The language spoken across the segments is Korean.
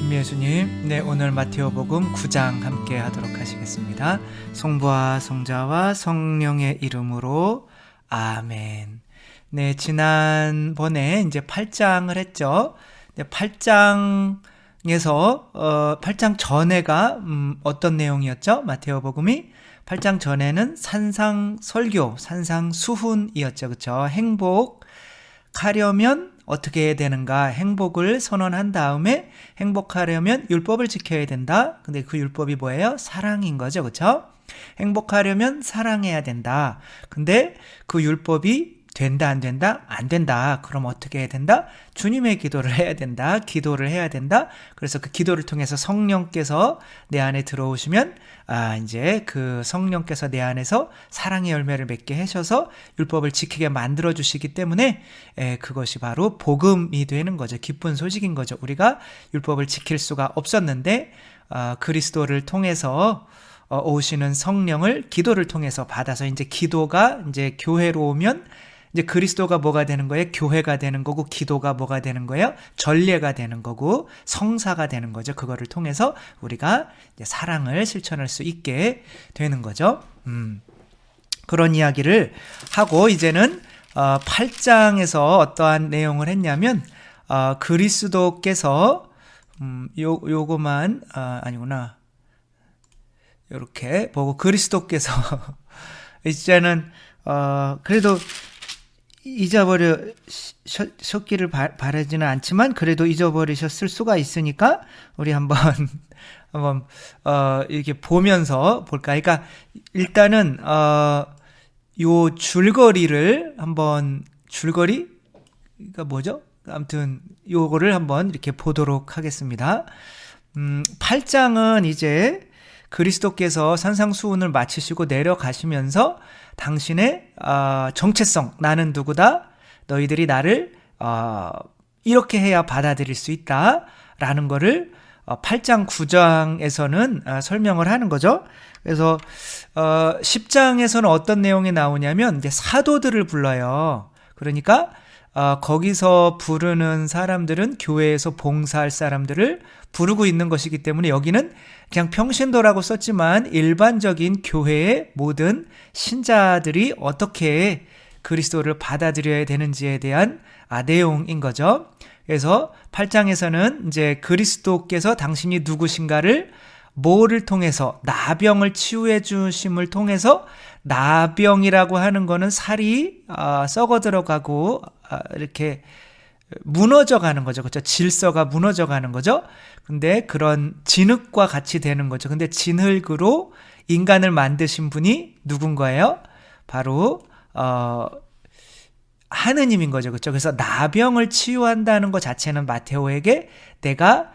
신미애 네, 오늘 마테오복음 9장 함께 하도록 하시겠습니다. 성부와 성자와 성령의 이름으로 아멘. 네, 지난번에 이제 8장을 했죠. 네, 8장에서 8장 전에가 어떤 내용이었죠? 마테오복음이 8장 전에는 산상설교, 산상수훈이었죠. 그렇죠? 행복하려면 어떻게 해야 되는가? 행복을 선언한 다음에 행복하려면 율법을 지켜야 된다. 근데 그 율법이 뭐예요? 사랑인 거죠. 그렇죠? 행복하려면 사랑해야 된다. 근데 그 율법이 된다 안 된다? 안 된다. 그럼 어떻게 해야 된다? 주님의 기도를 해야 된다. 기도를 해야 된다. 그래서 그 기도를 통해서 성령께서 내 안에 들어오시면 이제 그 성령께서 내 안에서 사랑의 열매를 맺게 하셔서 율법을 지키게 만들어 주시기 때문에 그것이 바로 복음이 되는 거죠. 기쁜 소식인 거죠. 우리가 율법을 지킬 수가 없었는데 그리스도를 통해서 오시는 성령을 기도를 통해서 받아서 이제 기도가 이제 교회로 오면 이제 그리스도가 뭐가 되는 거예요? 교회가 되는 거고, 기도가 뭐가 되는 거예요? 전례가 되는 거고, 성사가 되는 거죠. 그거를 통해서 우리가 이제 사랑을 실천할 수 있게 되는 거죠. 그런 이야기를 하고 이제는 8장에서 어떠한 내용을 했냐면 그리스도께서 요거만 아니구나. 이렇게 보고 그리스도께서 이제는 그래도 잊어버리셨기를 바라지는 않지만 그래도 잊어버리셨을 수가 있으니까 우리 한번 이렇게 보면서 볼까. 그러니까 일단은 요 줄거리를 한번 줄거리가 뭐죠? 아무튼 요거를 한번 이렇게 보도록 하겠습니다. 8장은 이제 그리스도께서 산상수훈을 마치시고 내려가시면서 당신의 정체성, 나는 누구다? 너희들이 나를 이렇게 해야 받아들일 수 있다 라는 거를 8장 9장에서는 설명을 하는 거죠. 그래서 10장에서는 어떤 내용이 나오냐면 이제 사도들을 불러요. 그러니까 거기서 부르는 사람들은 교회에서 봉사할 사람들을 부르고 있는 것이기 때문에 여기는 그냥 평신도라고 썼지만 일반적인 교회의 모든 신자들이 어떻게 그리스도를 받아들여야 되는지에 대한 내용인 거죠. 그래서 8장에서는 이제 그리스도께서 당신이 누구신가를 뭐를 통해서 나병을 치유해 주심을 통해서 나병이라고 하는 거는 살이 썩어 들어가고 이렇게 무너져 가는 거죠. 그렇죠? 질서가 무너져 가는 거죠. 근데 그런 진흙과 같이 되는 거죠. 근데 진흙으로 인간을 만드신 분이 누군가예요? 바로 하느님인 거죠. 그렇죠? 그래서 나병을 치유한다는 것 자체는 마테오에게 내가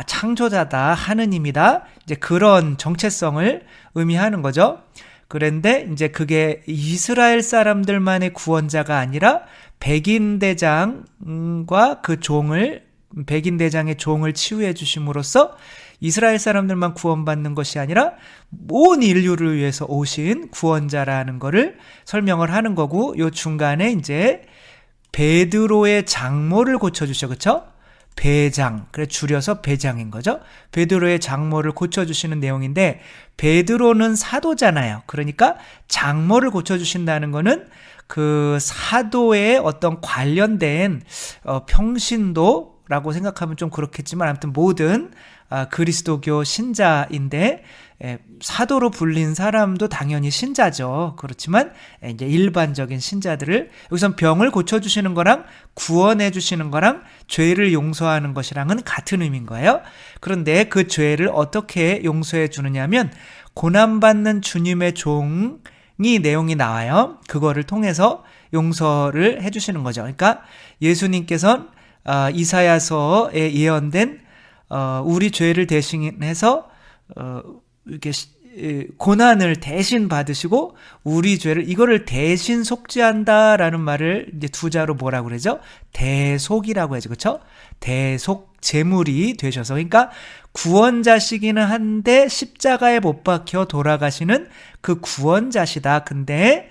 창조자다, 하느님이다, 이제 그런 정체성을 의미하는 거죠. 그런데 이제 그게 이스라엘 사람들만의 구원자가 아니라 백인 대장과 그 종을, 백인 대장의 종을 치유해 주심으로써 이스라엘 사람들만 구원받는 것이 아니라 온 인류를 위해서 오신 구원자라는 거를 설명을 하는 거고, 요 중간에 이제 베드로의 장모를 고쳐주셔. 그쵸? 배장, 그래 줄여서 배장인 거죠. 베드로의 장모를 고쳐주시는 내용인데, 베드로는 사도잖아요. 그러니까 장모를 고쳐주신다는 거는 그 사도의 어떤 관련된 평신도라고 생각하면 좀 그렇겠지만 아무튼 모든 그리스도교 신자인데, 사도로 불린 사람도 당연히 신자죠. 그렇지만 이제 일반적인 신자들을 여기선 병을 고쳐주시는 거랑 구원해 주시는 거랑 죄를 용서하는 것이랑은 같은 의미인 거예요. 그런데 그 죄를 어떻게 용서해 주느냐면 고난받는 주님의 종이 내용이 나와요. 그거를 통해서 용서를 해 주시는 거죠. 그러니까 예수님께서는 이사야서에 예언된 우리 죄를 대신해서 이렇게 고난을 대신 받으시고 우리 죄를 이거를 대신 속죄한다라는 말을 이제 두 자로 뭐라고 그러죠? 대속이라고 하죠. 그렇죠? 대속 제물이 되셔서, 그러니까 구원자시기는 한데 십자가에 못 박혀 돌아가시는 그 구원자시다. 근데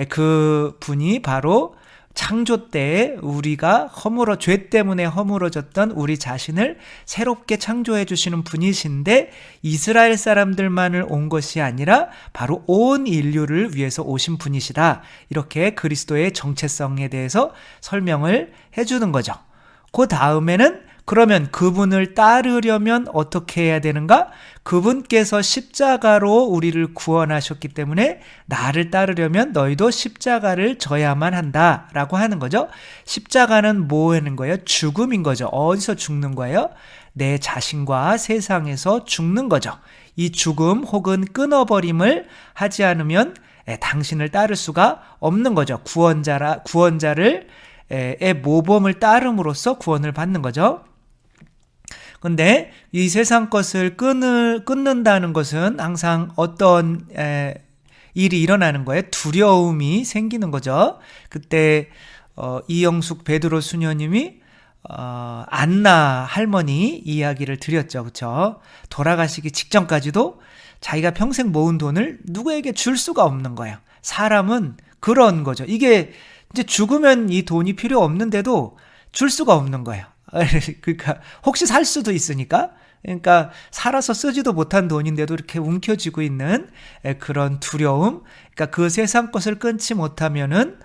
그 분이 바로 창조 때에 우리가 죄 때문에 허물어졌던 우리 자신을 새롭게 창조해 주시는 분이신데 이스라엘 사람들만을 온 것이 아니라 바로 온 인류를 위해서 오신 분이시다. 이렇게 그리스도의 정체성에 대해서 설명을 해주는 거죠. 그 다음에는 그러면 그분을 따르려면 어떻게 해야 되는가? 그분께서 십자가로 우리를 구원하셨기 때문에 나를 따르려면 너희도 십자가를 져야만 한다라고 하는 거죠. 십자가는 뭐 하는 거예요? 죽음인 거죠. 어디서 죽는 거예요? 내 자신과 세상에서 죽는 거죠. 이 죽음 혹은 끊어버림을 하지 않으면 당신을 따를 수가 없는 거죠. 구원자를 모범을 따름으로써 구원을 받는 거죠. 근데 이 세상 것을 끊는다는 것은 항상 어떤 일이 일어나는 거예요. 두려움이 생기는 거죠. 그때 이영숙 베드로 수녀님이 안나 할머니 이야기를 드렸죠. 그렇죠? 돌아가시기 직전까지도 자기가 평생 모은 돈을 누구에게 줄 수가 없는 거예요. 사람은 그런 거죠. 이게 이제 죽으면 이 돈이 필요 없는데도 줄 수가 없는 거예요. 그러니까 혹시 살 수도 있으니까. 그러니까 살아서 쓰지도 못한 돈인데도 이렇게 움켜쥐고 있는 그런 두려움. 그러니까 그 세상 것을 끊지 못하면은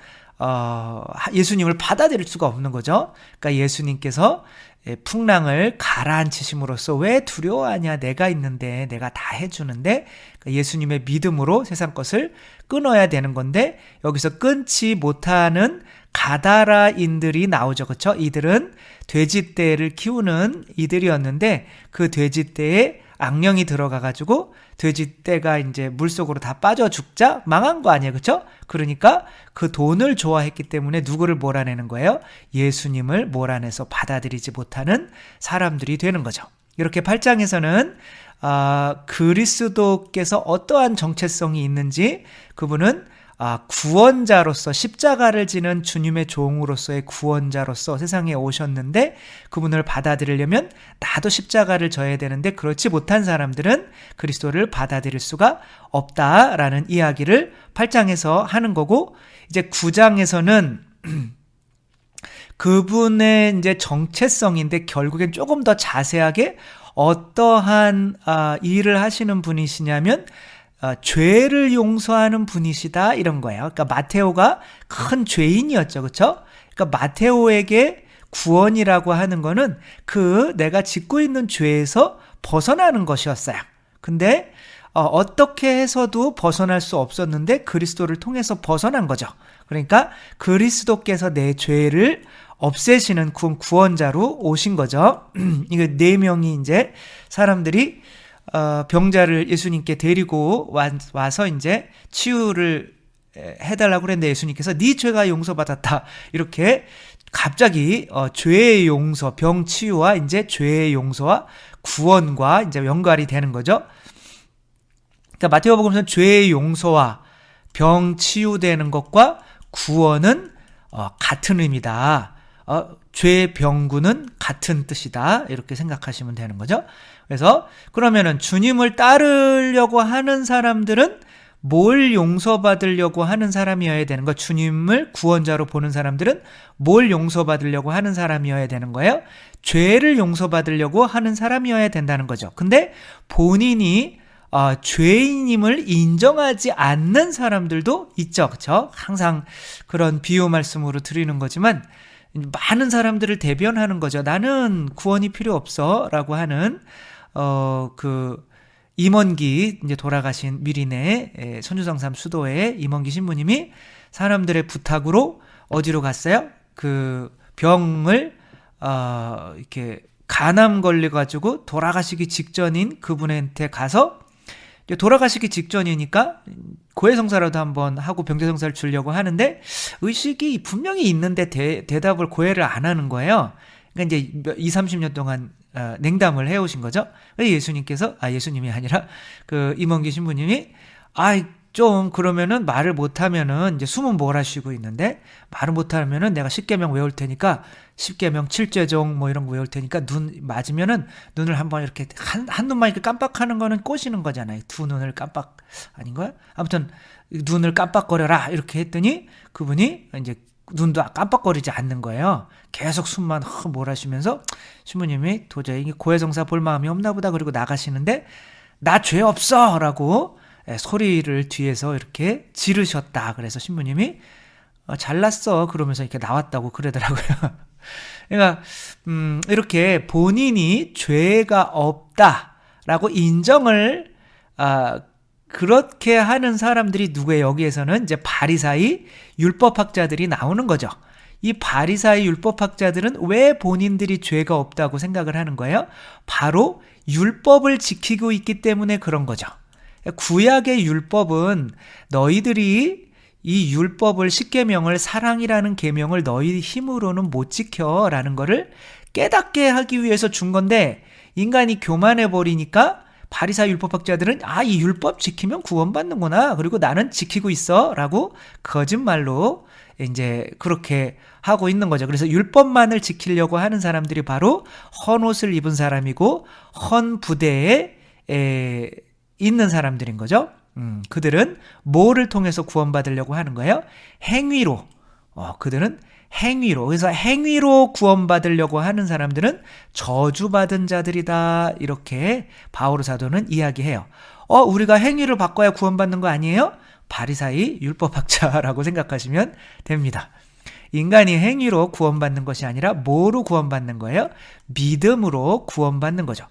예수님을 받아들일 수가 없는 거죠. 그러니까 예수님께서 풍랑을 가라앉히심으로써 왜 두려워하냐? 내가 있는데, 내가 다 해주는데, 그러니까 예수님의 믿음으로 세상 것을 끊어야 되는 건데, 여기서 끊지 못하는 가다라인들이 나오죠. 그렇죠? 이들은 돼지떼를 키우는 이들이었는데, 그 돼지떼에 악령이 들어가가지고 돼지떼가 이제 물속으로 다 빠져 죽자 망한 거 아니에요. 그렇죠? 그러니까 그 돈을 좋아했기 때문에 누구를 몰아내는 거예요? 예수님을 몰아내서 받아들이지 못하는 사람들이 되는 거죠. 이렇게 8장에서는 그리스도께서 어떠한 정체성이 있는지 그분은 구원자로서 십자가를 지는 주님의 종으로서의 구원자로서 세상에 오셨는데 그분을 받아들이려면 나도 십자가를 져야 되는데 그렇지 못한 사람들은 그리스도를 받아들일 수가 없다라는 이야기를 8장에서 하는 거고 이제 9장에서는 그분의 이제 정체성인데 결국엔 조금 더 자세하게 어떠한 일을 하시는 분이시냐면 죄를 용서하는 분이시다 이런 거예요. 그러니까 마테오가 큰 죄인이었죠. 그렇죠? 그러니까 마테오에게 구원이라고 하는 거는 내가 짓고 있는 죄에서 벗어나는 것이었어요. 근데 어떻게 해서도 벗어날 수 없었는데 그리스도를 통해서 벗어난 거죠. 그러니까 그리스도께서 내 죄를 없애시는 구원자로 오신 거죠. 이거 4명이 이제 사람들이 병자를 예수님께 데리고 와서 이제 치유를 해달라고 그랬는데 예수님께서 네 죄가 용서받았다. 이렇게 갑자기 죄의 용서, 병 치유와 이제 죄의 용서와 구원과 이제 연관이 되는 거죠. 그러니까 마태복음에서는 죄의 용서와 병 치유되는 것과 구원은 같은 의미다. 죄 병구는 같은 뜻이다. 이렇게 생각하시면 되는 거죠. 그래서 그러면은 주님을 따르려고 하는 사람들은 뭘 용서받으려고 하는 사람이어야 되는 거? 주님을 구원자로 보는 사람들은 뭘 용서받으려고 하는 사람이어야 되는 거예요? 죄를 용서받으려고 하는 사람이어야 된다는 거죠. 근데 본인이 죄인임을 인정하지 않는 사람들도 있죠. 그렇죠? 항상 그런 비유 말씀으로 드리는 거지만 많은 사람들을 대변하는 거죠. 나는 구원이 필요 없어 라고 하는 임원기 이제 돌아가신 미리네 선주성삼 수도의 임원기 신부님이 사람들의 부탁으로 어디로 갔어요? 그 병을 이렇게 간암 걸려가지고 돌아가시기 직전인 그분한테 가서 돌아가시기 직전이니까 고해성사라도 한번 하고 병자성사를 주려고 하는데 의식이 분명히 있는데 대답을 고해를 안 하는 거예요. 그러니까 이제 20-30년 동안 냉담을 해오신 거죠. 예수님께서 예수님이 아니라 그 임원기 신부님이 좀 그러면은 말을 못하면은 이제 숨은 몰아쉬고 있는데 말을 못하면은 내가 10계명 외울 테니까 10계명 7죄종 뭐 이런 거 외울 테니까 눈 맞으면은 눈을 한번 이렇게 한 눈만 이렇게 깜빡하는 거는 꼬시는 거잖아요. 두 눈을 깜빡 아닌가요? 아무튼 눈을 깜빡거려라 이렇게 했더니 그분이 이제 눈도 깜빡거리지 않는 거예요. 계속 숨만 몰아쉬면서 신부님이 도저히 고해성사 볼 마음이 없나 보다. 그리고 나가시는데 나 죄 없어! 라고 소리를 뒤에서 이렇게 지르셨다. 그래서 신부님이 잘났어. 그러면서 이렇게 나왔다고 그러더라고요. 그러니까 이렇게 본인이 죄가 없다라고 인정을 그렇게 하는 사람들이 누구예요? 여기에서는 이제 바리사이 율법학자들이 나오는 거죠. 이 바리사이 율법학자들은 왜 본인들이 죄가 없다고 생각을 하는 거예요? 바로 율법을 지키고 있기 때문에 그런 거죠. 구약의 율법은 너희들이 이 율법을 10계명을 사랑이라는 계명을 너희 힘으로는 못 지켜라는 거를 깨닫게 하기 위해서 준 건데 인간이 교만해 버리니까 바리사이 율법학자들은 이 율법 지키면 구원받는구나. 그리고 나는 지키고 있어라고 거짓말로 이제 그렇게 하고 있는 거죠. 그래서 율법만을 지키려고 하는 사람들이 바로 헌 옷을 입은 사람이고 헌 부대에 있는 사람들인 거죠. 그들은 뭐를 통해서 구원받으려고 하는 거예요? 행위로. 그들은 행위로. 그래서 행위로 구원받으려고 하는 사람들은 저주받은 자들이다. 이렇게 바오로 사도는 이야기해요. 우리가 행위를 바꿔야 구원받는 거 아니에요? 바리사이 율법학자라고 생각하시면 됩니다. 인간이 행위로 구원받는 것이 아니라 뭐로 구원받는 거예요? 믿음으로 구원받는 거죠.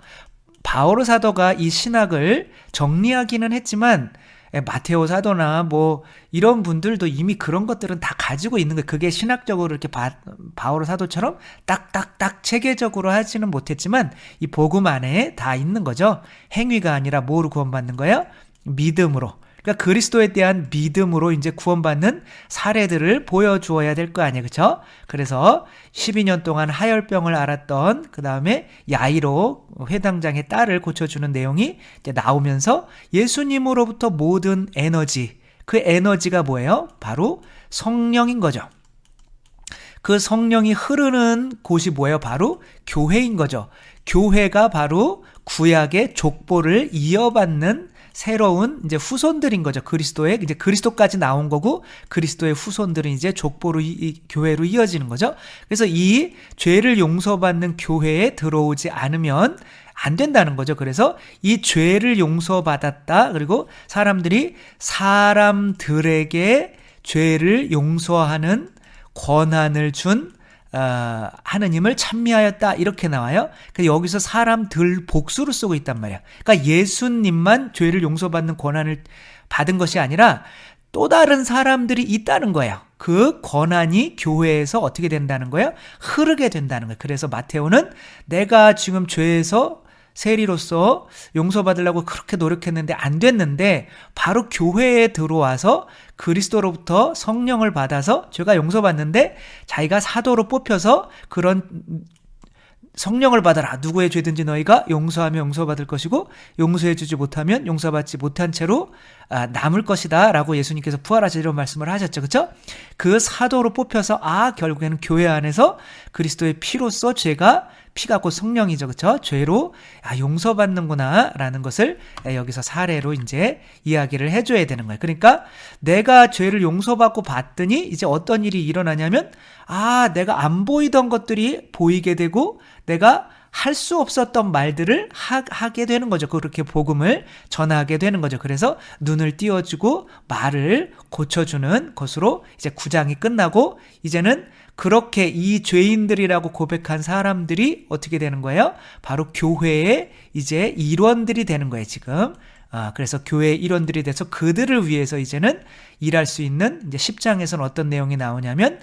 바오로 사도가 이 신학을 정리하기는 했지만 마테오 사도나 뭐 이런 분들도 이미 그런 것들은 다 가지고 있는 거예요. 그게 신학적으로 이렇게 바오로 사도처럼 딱딱딱 체계적으로 하지는 못했지만 이 복음 안에 다 있는 거죠. 행위가 아니라 뭐로 구원받는 거예요? 믿음으로. 그러니까 그리스도에 대한 믿음으로 이제 구원받는 사례들을 보여주어야 될 거 아니에요. 그렇죠? 그래서 12년 동안 하열병을 앓았던 그 다음에 야이로 회당장의 딸을 고쳐주는 내용이 이제 나오면서 예수님으로부터 모든 에너지, 그 에너지가 뭐예요? 바로 성령인 거죠. 그 성령이 흐르는 곳이 뭐예요? 바로 교회인 거죠. 교회가 바로 구약의 족보를 이어받는 새로운 이제 후손들인 거죠. 그리스도의 이제 그리스도까지 나온 거고 그리스도의 후손들은 이제 족보로 교회로 이어지는 거죠. 그래서 이 죄를 용서받는 교회에 들어오지 않으면 안 된다는 거죠. 그래서 이 죄를 용서받았다. 그리고 사람들이 사람들에게 죄를 용서하는 권한을 준 하느님을 찬미하였다 이렇게 나와요. 그러니까 여기서 사람들 복수로 쓰고 있단 말이야. 그러니까 예수님만 죄를 용서받는 권한을 받은 것이 아니라 또 다른 사람들이 있다는 거예요. 그 권한이 교회에서 어떻게 된다는 거예요? 흐르게 된다는 거예요. 그래서 마테오는 내가 지금 죄에서 세리로서 용서받으려고 그렇게 노력했는데 안 됐는데 바로 교회에 들어와서 그리스도로부터 성령을 받아서 죄가 용서받는데 자기가 사도로 뽑혀서 그런 성령을 받아라. 누구의 죄든지 너희가 용서하면 용서받을 것이고 용서해주지 못하면 용서받지 못한 채로 남을 것이다 라고 예수님께서 부활하셔서 이런 말씀을 하셨죠. 그렇죠? 그 사도로 뽑혀서 결국에는 교회 안에서 그리스도의 피로써 죄가 피가 곧 성령이죠. 그렇죠? 죄로 용서받는구나 라는 것을 여기서 사례로 이제 이야기를 해줘야 되는 거예요. 그러니까 내가 죄를 용서받고 봤더니 이제 어떤 일이 일어나냐면 내가 안 보이던 것들이 보이게 되고 내가 할 수 없었던 말들을 하게 되는 거죠. 그렇게 복음을 전하게 되는 거죠. 그래서 눈을 띄워주고 말을 고쳐주는 것으로 이제 9장이 끝나고 이제는 그렇게 이 죄인들이라고 고백한 사람들이 어떻게 되는 거예요? 바로 교회의 이제 일원들이 되는 거예요, 지금. 그래서 교회의 일원들이 돼서 그들을 위해서 이제는 일할 수 있는 이제 10장에서는 어떤 내용이 나오냐면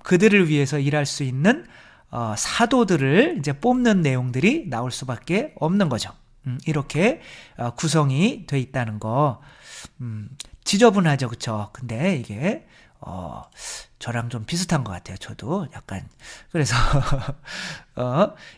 그들을 위해서 일할 수 있는 사도들을 이제 뽑는 내용들이 나올 수밖에 없는 거죠. 이렇게 구성이 돼 있다는 거 지저분하죠, 그렇죠? 근데 이게 저랑 좀 비슷한 것 같아요. 저도 약간 그래서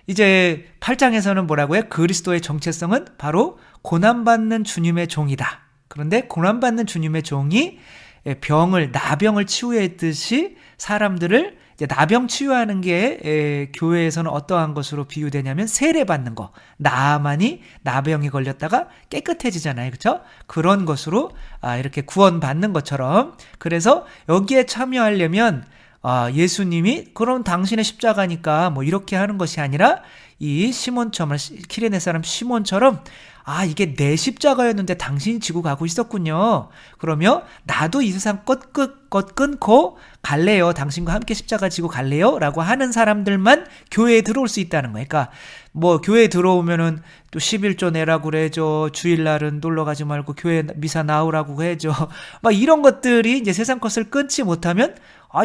이제 8장에서는 뭐라고 해요? 그리스도의 정체성은 바로 고난받는 주님의 종이다. 그런데 고난받는 주님의 종이 나병을 치유했듯이 사람들을 이제 나병 치유하는 게 교회에서는 어떠한 것으로 비유되냐면 세례 받는 거. 나만이 나병이 걸렸다가 깨끗해지잖아요. 그렇죠? 그런 것으로 이렇게 구원받는 것처럼. 그래서 여기에 참여하려면 예수님이 그럼 당신의 십자가니까 뭐 이렇게 하는 것이 아니라 이 시몬처럼 키레네 사람 시몬처럼 이게 내 십자가였는데 당신이 지고 가고 있었군요. 그러면 나도 이 세상 것 끊고 갈래요. 당신과 함께 십자가 지고 갈래요. 라고 하는 사람들만 교회에 들어올 수 있다는 거예요. 그러니까 뭐 교회에 들어오면은 또 11조 내라고 그래죠. 주일날은 놀러 가지 말고 교회 미사 나오라고 해죠. 막 이런 것들이 이제 세상 것을 끊지 못하면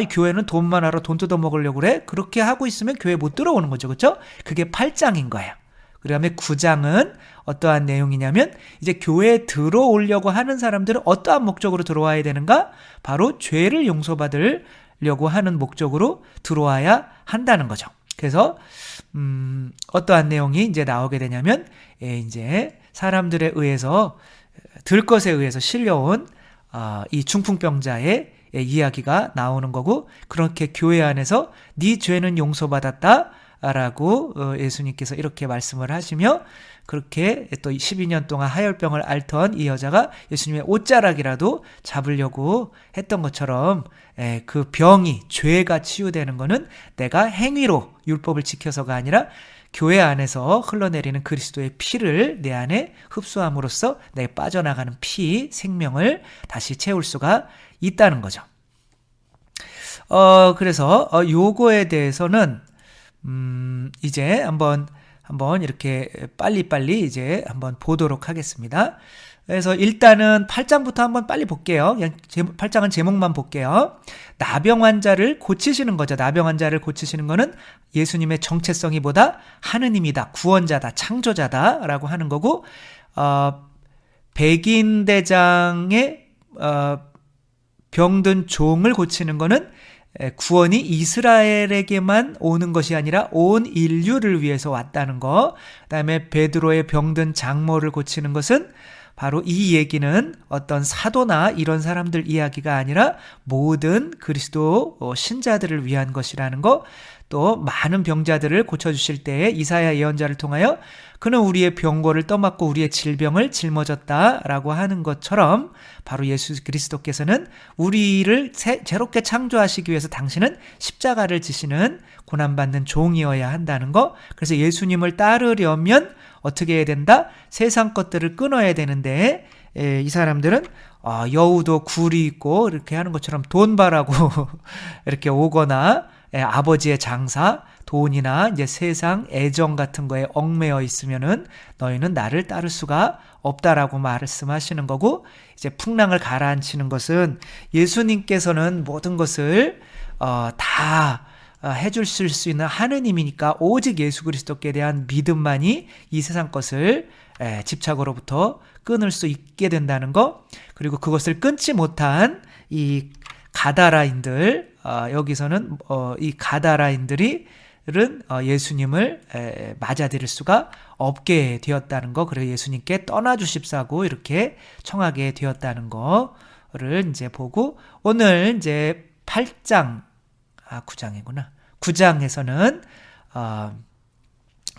이 교회는 돈만 하러 돈 뜯어 먹으려고 그래? 그렇게 하고 있으면 교회 못 들어오는 거죠. 그렇죠? 그게 8장인 거예요. 그 다음에 9장은 어떠한 내용이냐면 이제 교회에 들어오려고 하는 사람들은 어떠한 목적으로 들어와야 되는가? 바로 죄를 용서받으려고 하는 목적으로 들어와야 한다는 거죠. 그래서 어떠한 내용이 이제 나오게 되냐면 이제 사람들에 의해서 들것에 의해서 실려온 이 중풍병자의 이야기가 나오는 거고, 그렇게 교회 안에서 네 죄는 용서받았다 라고 예수님께서 이렇게 말씀을 하시며, 그렇게 또 12년 동안 하혈병을 앓던 이 여자가 예수님의 옷자락이라도 잡으려고 했던 것처럼 그 병이, 죄가 치유되는 거는 내가 행위로 율법을 지켜서가 아니라 교회 안에서 흘러내리는 그리스도의 피를 내 안에 흡수함으로써 내 빠져나가는 피, 생명을 다시 채울 수가 있다는 거죠. 그래서 요거에 대해서는 이제 한번 이렇게 빨리빨리 이제 한번 보도록 하겠습니다. 그래서 일단은 8장부터 한번 빨리 볼게요. 그냥 8장은 제목만 볼게요. 나병 환자를 고치시는 거죠. 나병 환자를 고치시는 거는 예수님의 정체성이 보다 하느님이다, 구원자다, 창조자다라고 하는 거고, 백인 대장의 병든 종을 고치는 거는 구원이 이스라엘에게만 오는 것이 아니라 온 인류를 위해서 왔다는 거. 그다음에 베드로의 병든 장모를 고치는 것은 바로 이 얘기는 어떤 사도나 이런 사람들 이야기가 아니라 모든 그리스도 신자들을 위한 것이라는 거. 또 많은 병자들을 고쳐주실 때에 이사야 예언자를 통하여 그는 우리의 병고를 떠맡고 우리의 질병을 짊어졌다라고 하는 것처럼 바로 예수 그리스도께서는 우리를 새롭게 창조하시기 위해서 당신은 십자가를 지시는 고난받는 종이어야 한다는 거. 그래서 예수님을 따르려면 어떻게 해야 된다? 세상 것들을 끊어야 되는데 이 사람들은 여우도 굴이 있고 이렇게 하는 것처럼 돈 바라고 이렇게 오거나 아버지의 장사, 돈이나 이제 세상 애정 같은 거에 얽매여 있으면은 너희는 나를 따를 수가 없다라고 말씀하시는 거고, 이제 풍랑을 가라앉히는 것은 예수님께서는 모든 것을 다 해주실 수 있는 하느님이니까 오직 예수 그리스도께 대한 믿음만이 이 세상 것을 집착으로부터 끊을 수 있게 된다는 거. 그리고 그것을 끊지 못한 이 가다라인들, 여기서는 이 가다라인들은 예수님을 맞아들일 수가 없게 되었다는 거. 그래서 예수님께 떠나주십사고 이렇게 청하게 되었다는 거를 이제 보고, 오늘 이제 8장, 9장이구나. 9장에서는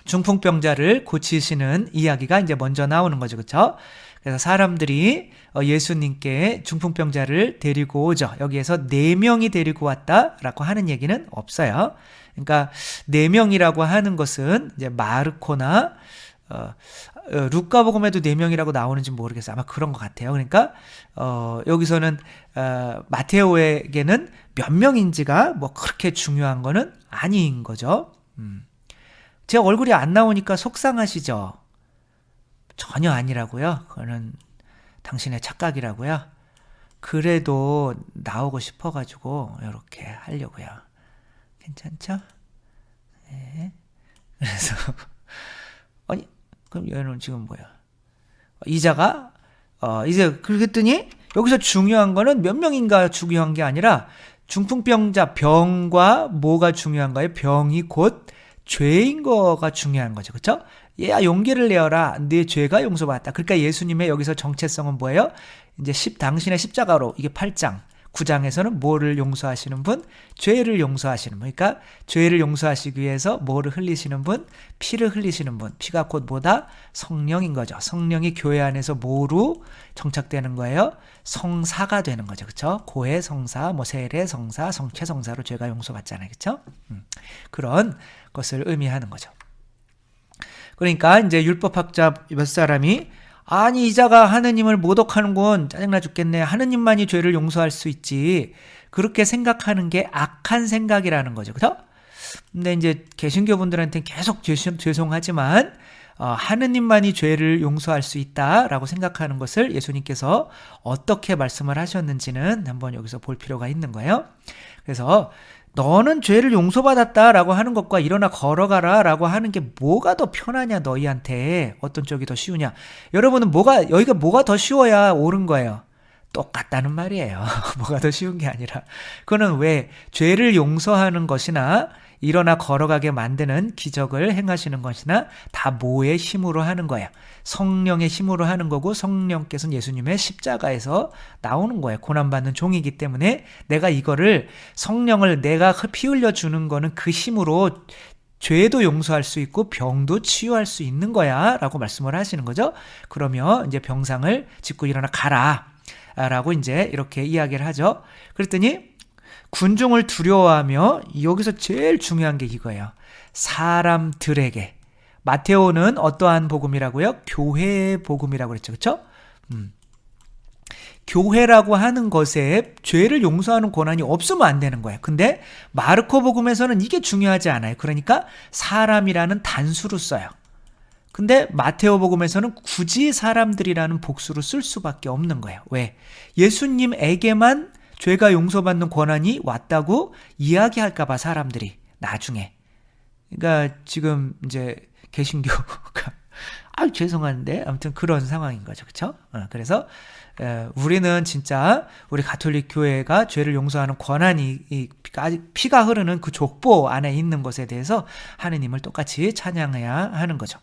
중풍병자를 고치시는 이야기가 이제 먼저 나오는 거죠. 그렇죠? 그래서 사람들이 예수님께 중풍병자를 데리고 오죠. 여기에서 4명이 데리고 왔다라고 하는 얘기는 없어요. 그러니까 4명이라고 하는 것은 이제 마르코나 루카복음에도 4명이라고 나오는지 모르겠어요. 아마 그런 것 같아요. 그러니까 여기서는 마테오에게는 몇 명인지가 뭐 그렇게 중요한 거는 아닌 거죠. 제 얼굴이 안 나오니까 속상하시죠? 전혀 아니라고요. 그거는 당신의 착각이라고요. 그래도 나오고 싶어가지고 이렇게 하려고요. 괜찮죠? 네. 그래서 아니 그럼 얘는 지금 뭐야? 이자가 이제 그랬더니 여기서 중요한 거는 몇 명인가 중요한 게 아니라 중풍병자 병과 뭐가 중요한가요? 병이 곧 죄인 거가 중요한 거죠. 그렇죠? 얘야 용기를 내어라. 네 죄가 용서받았다. 그러니까 예수님의 여기서 정체성은 뭐예요? 이제 당신의 십자가로, 이게 8장, 9장에서는 뭐를 용서하시는 분? 죄를 용서하시는 분. 그러니까 죄를 용서하시기 위해서 뭐를 흘리시는 분? 피를 흘리시는 분. 피가 곧 뭐다? 성령인 거죠. 성령이 교회 안에서 뭐로 정착되는 거예요? 성사가 되는 거죠. 그렇죠? 고해 성사, 뭐 세례 성사, 성체 성사로 죄가 용서받잖아요. 그렇죠? 그런 것을 의미하는 거죠. 그러니까 이제 율법학자 몇 사람이 아니 이자가 하느님을 모독하는군, 짜증나 죽겠네, 하느님만이 죄를 용서할 수 있지, 그렇게 생각하는 게 악한 생각이라는 거죠. 그렇죠? 근데 이제 개신교 분들한테는 계속 죄송하지만 하느님만이 죄를 용서할 수 있다라고 생각하는 것을 예수님께서 어떻게 말씀을 하셨는지는 한번 여기서 볼 필요가 있는 거예요. 그래서 너는 죄를 용서받았다라고 하는 것과 일어나 걸어가라라고 하는 게 뭐가 더 편하냐, 너희한테 어떤 쪽이 더 쉬우냐. 여러분은 여기가 뭐가 더 쉬워야 옳은 거예요. 똑같다는 말이에요. 뭐가 더 쉬운 게 아니라. 그거는 왜 죄를 용서하는 것이나 일어나 걸어가게 만드는 기적을 행하시는 것이나 다 뭐의 힘으로 하는 거예요? 성령의 힘으로 하는 거고, 성령께서는 예수님의 십자가에서 나오는 거예요. 고난받는 종이기 때문에 내가 이거를, 성령을 내가 피 흘려주는 거는 그 힘으로 죄도 용서할 수 있고 병도 치유할 수 있는 거야 라고 말씀을 하시는 거죠. 그러면 이제 병상을 짚고 일어나 가라 라고 이제 이렇게 이야기를 하죠. 그랬더니 군중을 두려워하며, 여기서 제일 중요한 게 이거예요. 사람들에게. 마테오는 어떠한 복음이라고요? 교회의 복음이라고 그랬죠. 그렇죠? 교회라고 하는 것에 죄를 용서하는 권한이 없으면 안 되는 거예요. 근데 마르코 복음에서는 이게 중요하지 않아요. 그러니까 사람이라는 단수로 써요. 근데 마테오 복음에서는 굳이 사람들이라는 복수로 쓸 수밖에 없는 거예요. 왜? 예수님에게만 죄가 용서받는 권한이 왔다고 이야기할까봐, 사람들이 나중에. 그러니까 지금 이제 개신교가 죄송한데 아무튼 그런 상황인 거죠. 그렇죠? 그래서 우리는 진짜 우리 가톨릭 교회가 죄를 용서하는 권한이, 피가 흐르는 그 족보 안에 있는 것에 대해서 하느님을 똑같이 찬양해야 하는 거죠.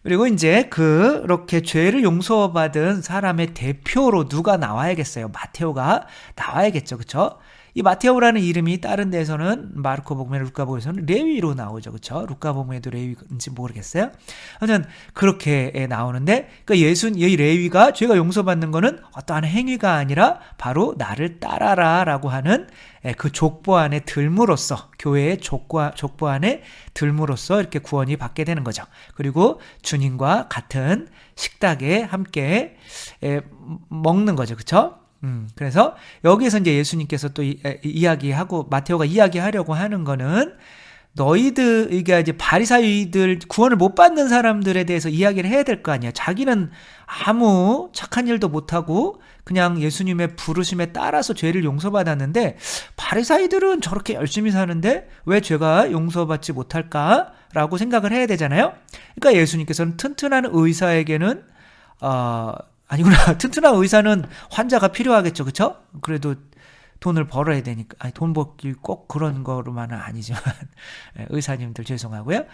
그리고 이제 그렇게 죄를 용서받은 사람의 대표로 누가 나와야겠어요? 마테오가 나와야겠죠. 그렇죠? 이 마테오라는 이름이 다른 데서는 마르코 복음이나 루카 복음에서는 레위로 나오죠. 그렇죠? 루카 복음에도 레위인지 모르겠어요. 아무튼 그렇게 나오는데, 그러니까 이 레위가 죄가 용서받는 거는 어떠한 행위가 아니라 바로 나를 따라라라고 하는 그 족보 안에 들므로써, 교회의 족보 안에 들므로써 이렇게 구원이 받게 되는 거죠. 그리고 주님과 같은 식탁에 함께 먹는 거죠. 그렇죠? 그래서 여기서 이제 예수님께서 또 이야기하고, 마테오가 이야기하려고 하는 거는, 너희들, 이게 이제 바리사이들, 구원을 못 받는 사람들에 대해서 이야기를 해야 될 거 아니야. 자기는 아무 착한 일도 못하고 그냥 예수님의 부르심에 따라서 죄를 용서받았는데, 바리사이들은 저렇게 열심히 사는데 왜 죄가 용서받지 못할까라고 생각을 해야 되잖아요. 그러니까 예수님께서는 튼튼한 의사에게는 아니구나. 튼튼한 의사는 환자가 필요하겠죠. 그렇죠? 그래도 돈을 벌어야 되니까. 아니, 돈 벌기 꼭 그런 거로만은 아니지만 의사님들 죄송하고요.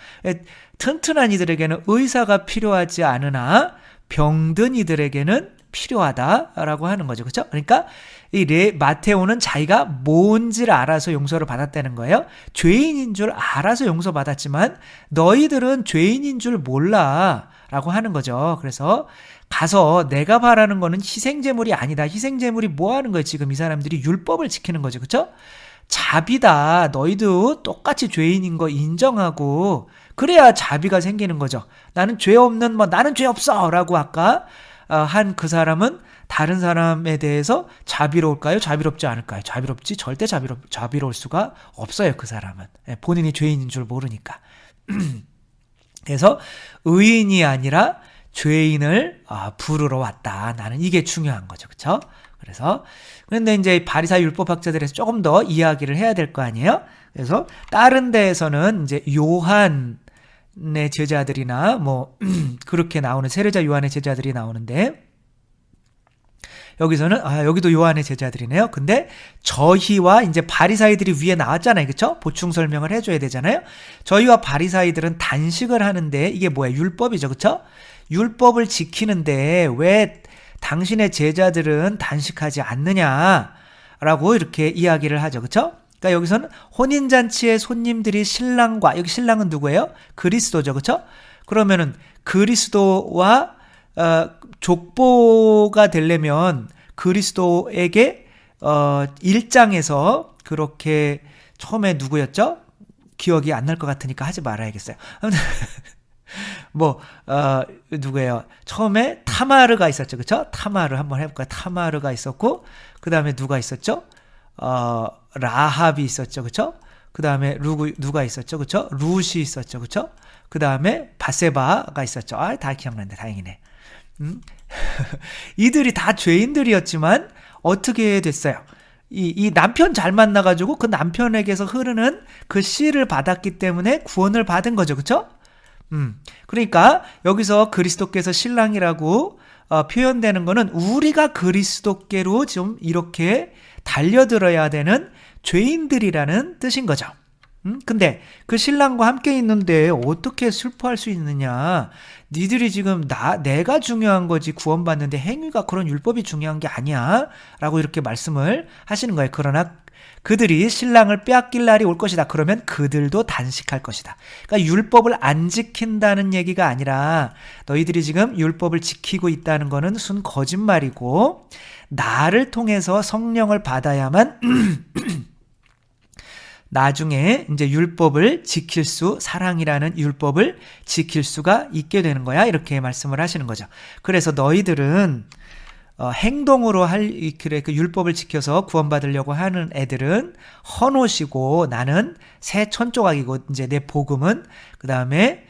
튼튼한 이들에게는 의사가 필요하지 않으나 병든 이들에게는 필요하다라고 하는 거죠. 그렇죠? 그러니까 이 마테오는 자기가 뭔지를 알아서 용서를 받았다는 거예요. 죄인인 줄 알아서 용서받았지만 너희들은 죄인인 줄 몰라 라고 하는 거죠. 그래서 가서 내가 바라는 거는 희생제물이 아니다. 희생제물이 뭐 하는 거예요? 지금 이 사람들이 율법을 지키는 거죠. 그렇죠? 자비다. 너희도 똑같이 죄인인 거 인정하고 그래야 자비가 생기는 거죠. 나는 죄 없는, 나는 죄 없어 라고 아까 한 그 사람은 다른 사람에 대해서 자비로울까요? 자비롭지 않을까요? 자비롭지, 절대 자비로울 수가 없어요. 그 사람은 본인이 죄인인 줄 모르니까. 그래서 의인이 아니라 죄인을 부르러 왔다. 나는 이게 중요한 거죠. 그렇죠? 그래서 그런데 이제 바리사이 율법학자들에서 조금 더 이야기를 해야 될 거 아니에요? 그래서 다른 데에서는 이제 요한의 제자들이나 그렇게 나오는 세례자 요한의 제자들이 나오는데, 여기서는 여기도 요한의 제자들이네요. 근데 저희와 이제 바리사이들이 위에 나왔잖아요. 그렇죠? 보충 설명을 해줘야 되잖아요. 저희와 바리사이들은 단식을 하는데, 이게 뭐야? 율법이죠. 그렇죠? 율법을 지키는데 왜 당신의 제자들은 단식하지 않느냐 라고 이렇게 이야기를 하죠. 그쵸? 그러니까 여기서는 혼인잔치의 손님들이 신랑과, 여기 신랑은 누구예요? 그리스도죠. 그쵸? 그러면은 그리스도와 족보가 되려면 그리스도에게 1장에서 그렇게 처음에 누구였죠? 기억이 안 날 것 같으니까 하지 말아야겠어요. 아무튼 누구예요? 처음에 타마르가 있었죠. 그쵸? 타마르 한번 해볼까요? 타마르가 있었고, 그 다음에 누가 있었죠? 라합이 있었죠. 그쵸? 그 다음에 누가 있었죠. 그쵸? 룻이 있었죠. 그쵸? 그 다음에 바세바가 있었죠. 다 기억난다. 다행이네. 이들이 다 죄인들이었지만 어떻게 됐어요? 이 남편 잘 만나가지고 그 남편에게서 흐르는 그 씨를 받았기 때문에 구원을 받은 거죠. 그쵸? 그러니까 여기서 그리스도께서 신랑이라고 표현되는 거는 우리가 그리스도께로 좀 이렇게 달려들어야 되는 죄인들이라는 뜻인 거죠. 근데 그 신랑과 함께 있는데 어떻게 슬퍼할 수 있느냐? 니들이 지금 내가 중요한 거지 구원받는데 행위가 그런 율법이 중요한 게 아니야 라고 이렇게 말씀을 하시는 거예요. 그러나 그들이 신랑을 빼앗길 날이 올 것이다. 그러면 그들도 단식할 것이다. 그러니까 율법을 안 지킨다는 얘기가 아니라 너희들이 지금 율법을 지키고 있다는 거는 순 거짓말이고 나를 통해서 성령을 받아야만 나중에 이제 율법을 지킬 사랑이라는 율법을 지킬 수가 있게 되는 거야. 이렇게 말씀을 하시는 거죠. 그래서 너희들은 행동으로 그 율법을 지켜서 구원받으려고 하는 애들은 헌옷이고 나는 새 천조각이고 이제 내 복음은 그 다음에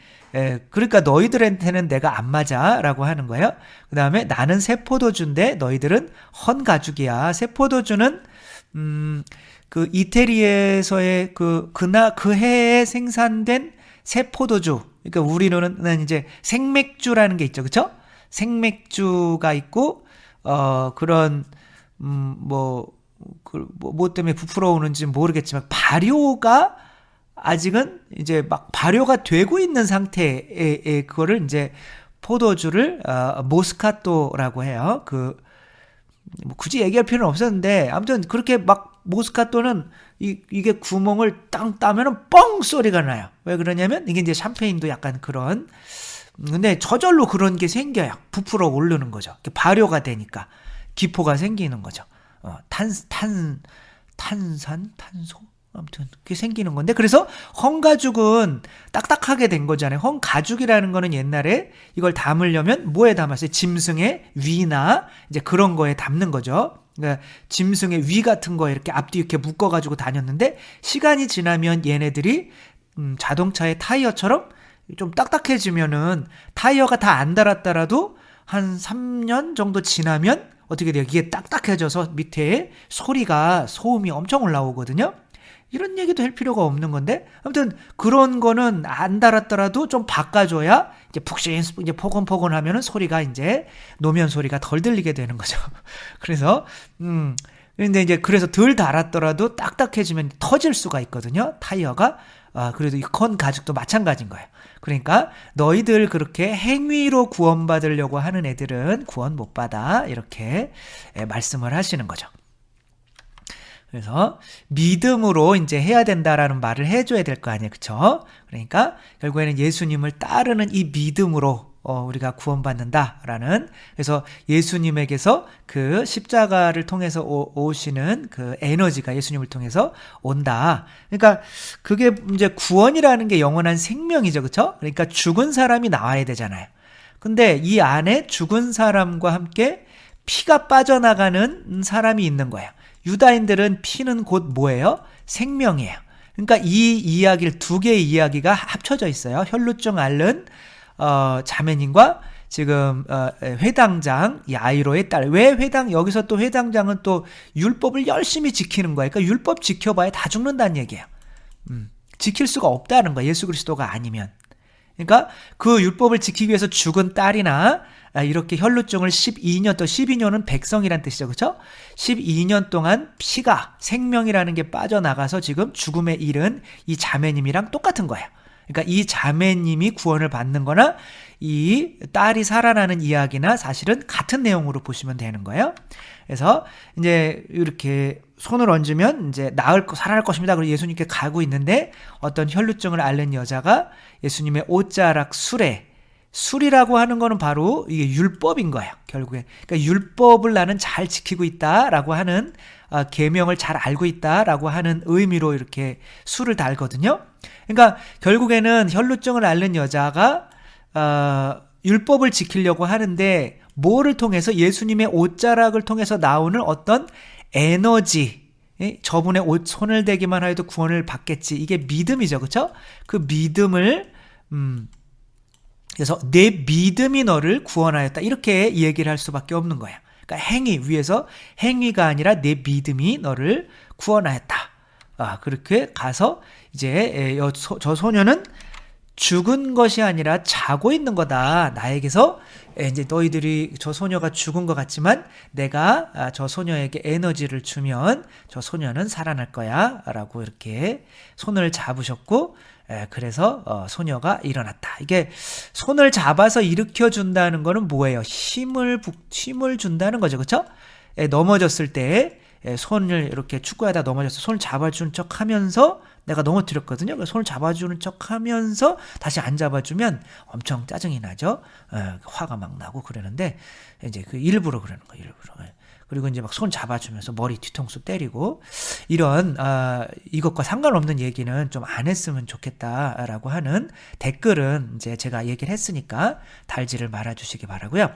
그러니까 너희들한테는 내가 안 맞아라고 하는 거예요. 그 다음에 나는 새 포도주인데 너희들은 헌 가죽이야. 새 포도주는 그 이태리에서의 그 해에 생산된 새 포도주. 그러니까 우리로는 이제 생맥주라는 게 있죠, 그렇죠? 생맥주가 있고 그런 뭐 때문에 부풀어 오는지 모르겠지만 발효가 아직은 이제 막 발효가 되고 있는 상태의 그거를 이제 포도주를 모스카토라고 해요. 뭐 굳이 얘기할 필요는 없었는데 아무튼 그렇게 막 모스카토는 이게 구멍을 땅 따면은 뻥 소리가 나요. 왜 그러냐면 이게 이제 샴페인도 약간 그런 근데 저절로 그런 게 생겨요. 부풀어 오르는 거죠. 발효가 되니까 기포가 생기는 거죠. 탄산, 탄소? 아무튼 그게 생기는 건데 그래서 헝가죽은 딱딱하게 된 거잖아요. 헝가죽이라는 거는 옛날에 이걸 담으려면 뭐에 담았어요? 짐승의 위나 이제 그런 거에 담는 거죠. 그러니까 짐승의 위 같은 거에 이렇게 앞뒤 이렇게 묶어가지고 다녔는데 시간이 지나면 얘네들이 자동차의 타이어처럼 좀 딱딱해지면은 타이어가 다 안 달았더라도 한 3년 정도 지나면 어떻게 돼요? 이게 딱딱해져서 밑에 소음이 엄청 올라오거든요. 이런 얘기도 할 필요가 없는 건데 아무튼 그런 거는 안 달았더라도 좀 바꿔줘야 이제 이제 포근포근하면은 소리가 이제 노면 소리가 덜 들리게 되는 거죠. 그래서 근데 이제 그래서 덜 달았더라도 딱딱해지면 터질 수가 있거든요. 타이어가 그래도 이 컨 가죽도 마찬가지인 거예요. 그러니까 너희들 그렇게 행위로 구원받으려고 하는 애들은 구원 못 받아 이렇게 말씀을 하시는 거죠. 그래서 믿음으로 이제 해야 된다라는 말을 해줘야 될 거 아니에요, 그렇죠? 그러니까 결국에는 예수님을 따르는 이 믿음으로 우리가 구원받는다라는 그래서 예수님에게서 그 십자가를 통해서 오시는 그 에너지가 예수님을 통해서 온다. 그러니까 그게 이제 구원이라는 게 영원한 생명이죠, 그렇죠? 그러니까 죽은 사람이 나와야 되잖아요. 근데 이 안에 죽은 사람과 함께 피가 빠져나가는 사람이 있는 거예요. 유다인들은 피는 곧 뭐예요? 생명이에요. 그러니까 이 이야기를 두 개의 이야기가 합쳐져 있어요. 혈루증 앓는 자매님과 지금 회당장 야이로의 딸. 왜 여기서 또 회당장은 또 율법을 열심히 지키는 거예요. 그러니까 율법 지켜봐야 다 죽는다는 얘기예요. 지킬 수가 없다는 거예요. 예수 그리스도가 아니면. 그러니까 그 율법을 지키기 위해서 죽은 딸이나 이렇게 혈루증을 12년은 백성이란 뜻이죠. 그렇죠? 12년 동안 피가 생명이라는 게 빠져나가서 지금 죽음에 이른 이 자매님이랑 똑같은 거예요. 그러니까 이 자매님이 구원을 받는 거나 이 딸이 살아나는 이야기나 사실은 같은 내용으로 보시면 되는 거예요. 그래서 이제 이렇게 손을 얹으면 이제 살아날 것입니다. 그리고 예수님께 가고 있는데 어떤 혈루증을 앓는 여자가 예수님의 옷자락 술이라고 하는 거는 바로 이게 율법인 거예요. 결국에. 그러니까 율법을 나는 잘 지키고 있다라고 하는 계명을 잘 알고 있다라고 하는 의미로 이렇게 술을 달거든요. 그러니까 결국에는 혈루증을 앓는 여자가 율법을 지키려고 하는데 뭐를 통해서 예수님의 옷자락을 통해서 나오는 어떤 에너지, 저분의 손을 대기만 해도 구원을 받겠지. 이게 믿음이죠. 그렇죠? 그 믿음을 그래서 내 믿음이 너를 구원하였다. 이렇게 얘기를 할 수밖에 없는 거야. 그러니까 위에서 행위가 아니라 내 믿음이 너를 구원하였다. 그렇게 가서 이제 저 소녀는 죽은 것이 아니라 자고 있는 거다. 나에게서 이제 너희들이 저 소녀가 죽은 것 같지만 내가 저 소녀에게 에너지를 주면 저 소녀는 살아날 거야. 라고 이렇게 손을 잡으셨고, 그래서 소녀가 일어났다. 이게 손을 잡아서 일으켜 준다는 거는 뭐예요? 힘을 준다는 거죠. 그렇죠? 넘어졌을 때 손을 이렇게 축구하다 넘어져서 손을 잡아준 척 하면서 내가 넘어뜨렸거든요. 그래서 손을 잡아주는 척 하면서 다시 안 잡아주면 엄청 짜증이 나죠. 화가 막 나고 그러는데 이제 그 일부러 그러는 거예요. 일부러. 그리고 이제 막 손 잡아주면서 머리 뒤통수 때리고 이런 이것과 상관없는 얘기는 좀 안 했으면 좋겠다라고 하는 댓글은 이제 제가 얘기를 했으니까 달지를 말아주시기 바라고요.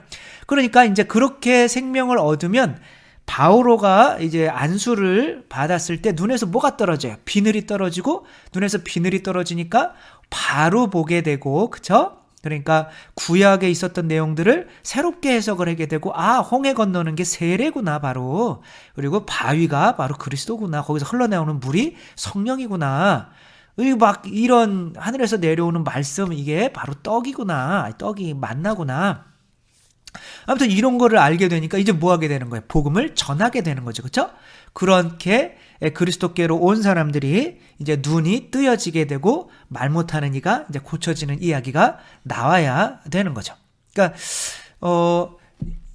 그러니까 이제 그렇게 생명을 얻으면 바오로가 이제 안수를 받았을 때 눈에서 뭐가 떨어져요? 비늘이 떨어지고 눈에서 비늘이 떨어지니까 바로 보게 되고, 그쵸? 그러니까 구약에 있었던 내용들을 새롭게 해석을 하게 되고, 홍해 건너는 게 세례구나 바로. 그리고 바위가 바로 그리스도구나. 거기서 흘러나오는 물이 성령이구나. 막 이런 하늘에서 내려오는 말씀, 이게 바로 떡이구나. 떡이 만나구나. 아무튼 이런 거를 알게 되니까 이제 뭐 하게 되는 거예요? 복음을 전하게 되는 거죠. 그렇죠? 그렇게 그리스도께로 온 사람들이 이제 눈이 뜨여지게 되고 말 못하는 이가 이제 고쳐지는 이야기가 나와야 되는 거죠. 그러니까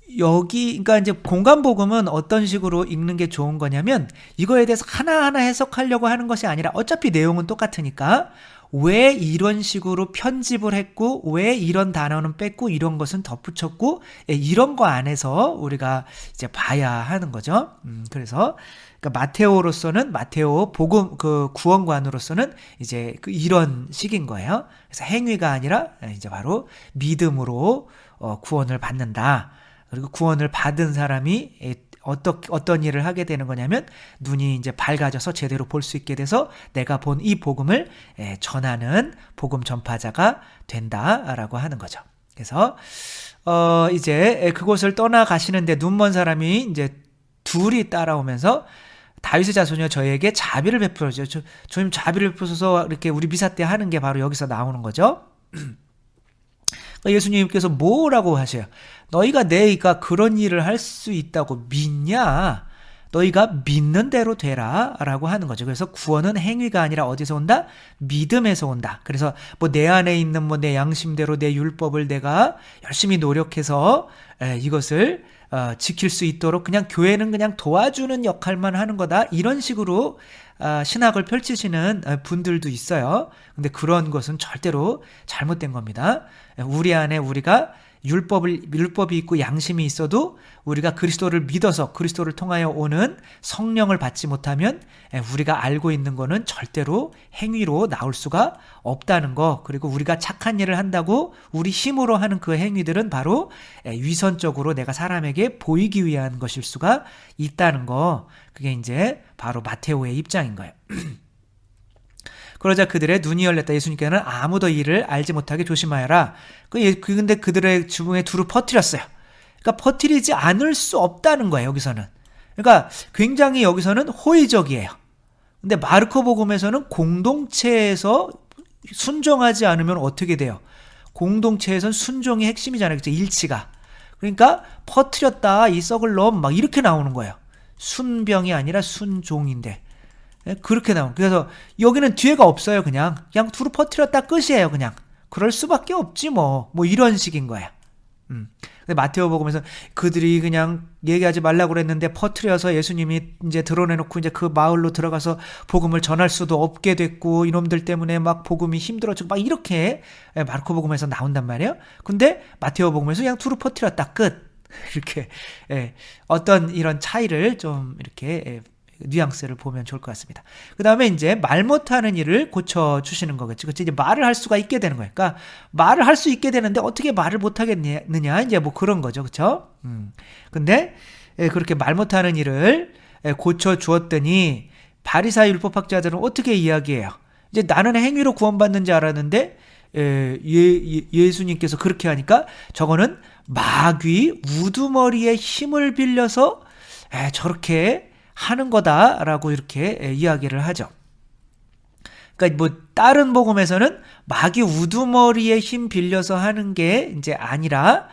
그러니까 이제 공간복음은 어떤 식으로 읽는 게 좋은 거냐면 이거에 대해서 하나하나 해석하려고 하는 것이 아니라 어차피 내용은 똑같으니까 왜 이런 식으로 편집을 했고 왜 이런 단어는 뺐고 이런 것은 덧붙였고 이런 거 안에서 우리가 이제 봐야 하는 거죠. 그래서 그러니까 마테오 복음 그 구원관으로서는 이제 이런 식인 거예요. 그래서 행위가 아니라 이제 바로 믿음으로 구원을 받는다. 그리고 구원을 받은 사람이 어떤 일을 하게 되는 거냐면 눈이 이제 밝아져서 제대로 볼 수 있게 돼서 내가 본 이 복음을 전하는 복음 전파자가 된다라고 하는 거죠. 그래서 이제 그곳을 떠나가시는데 눈먼 사람이 이제 둘이 따라오면서 다윗의 자손이여 저에게 자비를 베풀어줘. 주님 자비를 베푸소서 이렇게 우리 미사 때 하는 게 바로 여기서 나오는 거죠. 예수님께서 뭐라고 하셔요? 너희가 내가 그런 일을 할 수 있다고 믿냐? 너희가 믿는 대로 되라 라고 하는 거죠. 그래서 구원은 행위가 아니라 어디서 온다? 믿음에서 온다. 그래서 뭐 내 안에 있는 뭐 내 양심대로 내 율법을 내가 열심히 노력해서 이것을 지킬 수 있도록 그냥 교회는 그냥 도와주는 역할만 하는 거다. 이런 식으로 신학을 펼치시는 분들도 있어요. 근데 그런 것은 절대로 잘못된 겁니다. 우리 안에 우리가 율법이 있고 양심이 있어도 우리가 그리스도를 믿어서 그리스도를 통하여 오는 성령을 받지 못하면 우리가 알고 있는 거는 절대로 행위로 나올 수가 없다는 거. 그리고 우리가 착한 일을 한다고 우리 힘으로 하는 그 행위들은 바로 위선적으로 내가 사람에게 보이기 위한 것일 수가 있다는 거. 그게 이제 바로 마테오의 입장인 거예요. 그러자 그들의 눈이 열렸다. 예수님께는 아무도 이를 알지 못하게 조심하여라. 근데 그들의 주변에 두루 퍼뜨렸어요. 그러니까 퍼뜨리지 않을 수 없다는 거예요, 여기서는. 그러니까 굉장히 여기서는 호의적이에요. 근데 마르코 복음에서는 공동체에서 순종하지 않으면 어떻게 돼요? 공동체에선 순종이 핵심이잖아요. 그렇죠? 일치가. 그러니까 퍼뜨렸다, 이 썩을 놈, 막 이렇게 나오는 거예요. 순병이 아니라 순종인데. 그렇게 나오는. 그래서 여기는 뒤에가 없어요. 그냥 두루 퍼뜨렸다 끝이에요. 그냥 그럴 수밖에 없지 뭐 이런 식인 거야. 근데 마테오복음에서 그들이 그냥 얘기하지 말라고 그랬는데 퍼뜨려서 예수님이 이제 드러내놓고 이제 그 마을로 들어가서 복음을 전할 수도 없게 됐고 이놈들 때문에 막 복음이 힘들어지고 막 이렇게 마르코복음에서 나온단 말이에요. 근데 마테오복음에서 그냥 두루 퍼뜨렸다 끝. 이렇게 어떤 이런 차이를 좀 이렇게 뉘앙스를 보면 좋을 것 같습니다. 그 다음에 이제 말 못하는 일을 고쳐주시는 거겠죠. 그치? 이제 말을 할 수가 있게 되는 거예요. 그러니까 말을 할 수 있게 되는데 어떻게 말을 못하겠느냐. 이제 뭐 그런 거죠. 그쵸? 근데 그렇게 말 못하는 일을 고쳐주었더니 바리사의 율법학자들은 어떻게 이야기해요? 이제 나는 행위로 구원받는 줄 알았는데 예수님께서 그렇게 하니까 저거는 마귀 우두머리의 힘을 빌려서 저렇게 하는 거다라고 이렇게 이야기를 하죠. 그러니까 뭐 다른 복음에서는 마귀 우두머리의 힘 빌려서 하는 게 이제 아니라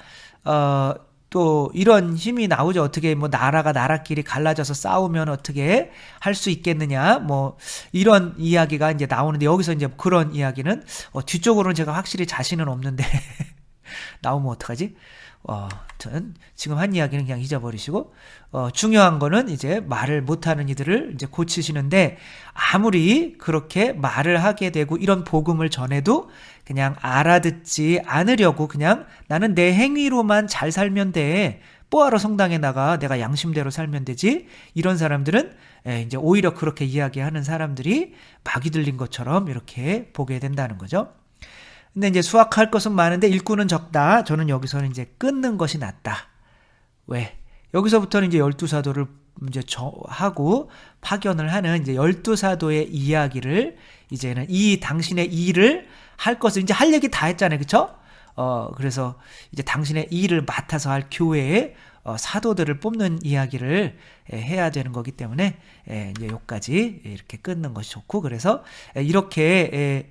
또 이런 힘이 나오죠. 어떻게 뭐 나라가 나라끼리 갈라져서 싸우면 어떻게 할 수 있겠느냐 뭐 이런 이야기가 이제 나오는데 여기서 이제 그런 이야기는 뒤쪽으로는 제가 확실히 자신은 없는데 나오면 어떡하지? 저는 지금 한 이야기는 그냥 잊어버리시고 중요한 거는 이제 말을 못하는 이들을 이제 고치시는데 아무리 그렇게 말을 하게 되고 이런 복음을 전해도 그냥 알아듣지 않으려고 그냥 나는 내 행위로만 잘 살면 돼. 뭐하러 성당에 나가 내가 양심대로 살면 되지. 이런 사람들은 이제 오히려 그렇게 이야기하는 사람들이 마귀 들린 것처럼 이렇게 보게 된다는 거죠. 근데 이제 수확할 것은 많은데 일꾼은 적다. 저는 여기서는 이제 끊는 것이 낫다. 왜? 여기서부터는 이제 12사도를 이제 하고 파견을 하는 이제 12사도의 이야기를 이제는 이 당신의 일을 할 것을 이제 할 얘기 다 했잖아요. 그쵸? 그래서 이제 당신의 일을 맡아서 할 교회에 사도들을 뽑는 이야기를 해야 되는 거기 때문에 이제 여기까지 이렇게 끊는 것이 좋고 그래서 이렇게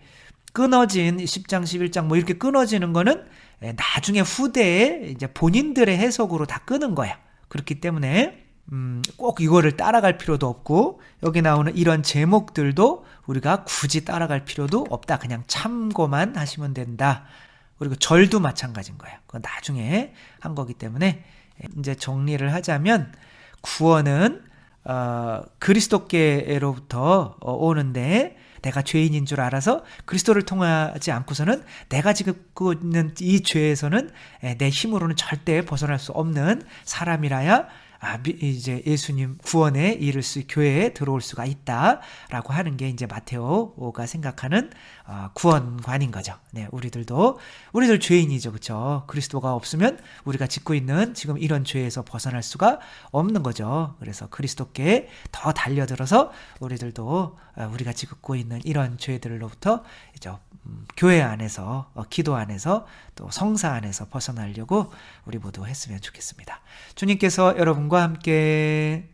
끊어진 10장, 11장 뭐 이렇게 끊어지는 거는 나중에 후대에 이제 본인들의 해석으로 다 끄는 거야. 그렇기 때문에 꼭 이거를 따라갈 필요도 없고 여기 나오는 이런 제목들도 우리가 굳이 따라갈 필요도 없다. 그냥 참고만 하시면 된다. 그리고 절도 마찬가지인 거예요. 그건 나중에 한 거기 때문에 이제 정리를 하자면 구원은 그리스도께로부터 오는데 내가 죄인인 줄 알아서 그리스도를 통하지 않고서는 내가 지금 있는 이 죄에서는 내 힘으로는 절대 벗어날 수 없는 사람이라야 이제 예수님 구원에 이를 수 교회에 들어올 수가 있다라고 하는 게 이제 마테오가 생각하는 구원관인 거죠. 네, 우리들 죄인이죠, 그렇죠? 그리스도가 없으면 우리가 짓고 있는 지금 이런 죄에서 벗어날 수가 없는 거죠. 그래서 그리스도께 더 달려들어서 우리들도 우리가 짓고 있는 이런 죄들로부터 이제 교회 안에서 기도 안에서 또 성사 안에서 벗어나려고 우리 모두 했으면 좋겠습니다. 주님께서 여러분과 함께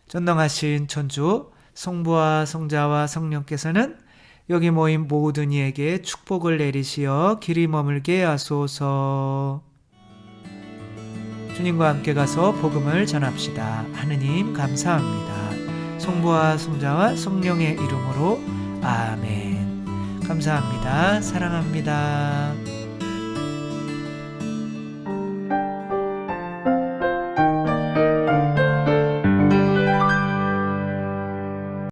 전능하신 천주 성부와 성자와 성령께서는 여기 모인 모든 이에게 축복을 내리시어 길이 머물게 하소서. 주님과 함께 가서 복음을 전합시다. 하느님 감사합니다. 성부와 성자와 성령의 이름으로 아멘. 감사합니다. 사랑합니다.